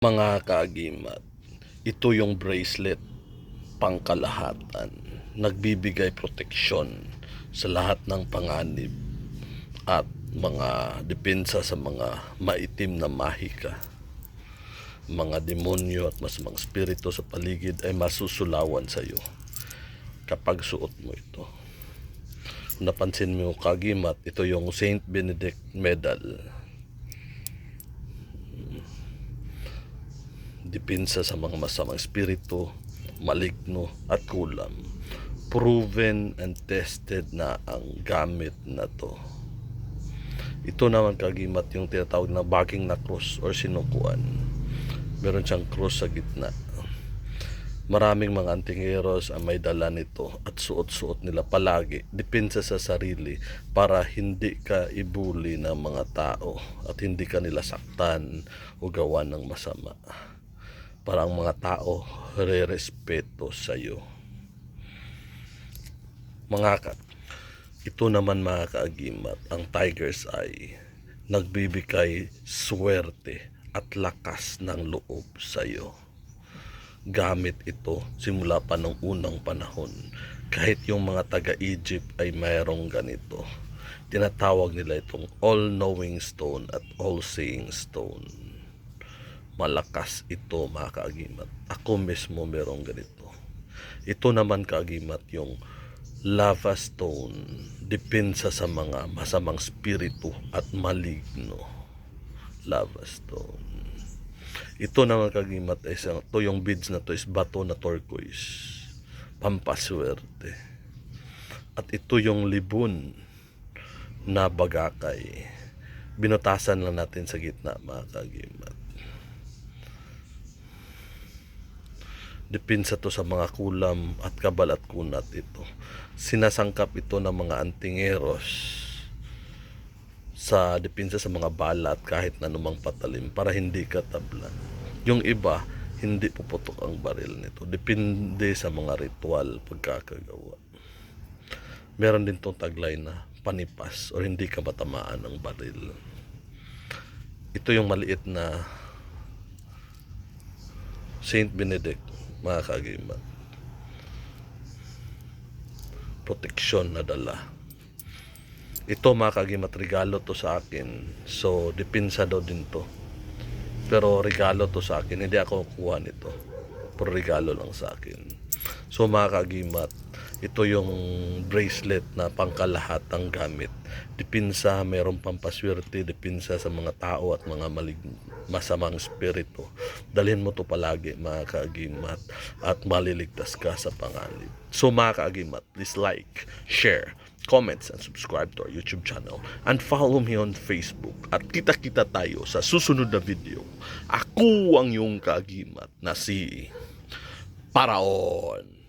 Mga kaagimat, ito yung bracelet pangkalahatan. Nagbibigay proteksyon sa lahat ng panganib at mga depensa sa mga maitim na mahika. Mga demonyo at masamang spirito sa paligid ay masusulawan sa iyo kapag suot mo ito. Kung napansin mo kaagimat, ito yung Saint Benedict Medal. Depensa sa mga masamang espiritu, maligno at kulam. Proven and tested na ang gamit na to. Ito naman kaagimat yung tinatawag na baging na cross or sinukuan. Meron siyang cross sa gitna. Maraming mga antingeros ang may dala nito at suot-suot nila palagi. Depensa sa sarili para hindi ka ibuli ng mga tao at hindi ka nila saktan o gawa ng masama. Para ang mga tao re-respeto sa iyo. Ito naman mga kaagimat, ang tiger's eye, nagbibigay swerte at lakas ng loob sa iyo. Gamit ito simula pa ng unang panahon. Kahit yung mga taga-Egypt ay mayroong ganito. Tinatawag nila itong all-knowing stone at all-seeing stone. Malakas ito mga kaagimat. Ako mismo merong ganito. Ito naman kaagimat yung lava stone. Depensa sa mga masamang spiritu at maligno. Lava stone. Ito naman kaagimat ay ito yung beads na to is bato na turquoise. Pampaswerte. At ito yung libon na bagakay. Binutasan lang natin sa gitna mga kaagimat. Depensa to sa mga kulam at kabal at kunat ito. Sinasangkap ito ng mga antingeros sa depensa sa mga balat kahit na anumang patalim para hindi ka tablan. Yung iba, hindi puputok ang baril nito. Depende sa mga ritual pagkakagawa. Meron din tong taglay na panipas o hindi ka matamaan ng baril. Ito yung maliit na Saint Benedict mga kaagimat. Proteksyon na dala. Ito mga kaagimat, regalo to sa akin. So, depensa daw din to. Pero regalo to sa akin. Hindi ako kukuha nito. Pero regalo lang sa akin. So mga kaagimat, ito yung bracelet na pangkalahatang gamit. Depensa, mayroong pampaswerte, depensa sa mga tao at mga masamang spirito. Dalhin mo to palagi mga kaagimat at maliligtas ka sa panganib. So mga kaagimat, please like, share, comments, and subscribe to our YouTube channel. And follow me on Facebook. At kita-kita tayo sa susunod na video. Ako ang iyong kaagimat na si Paraon.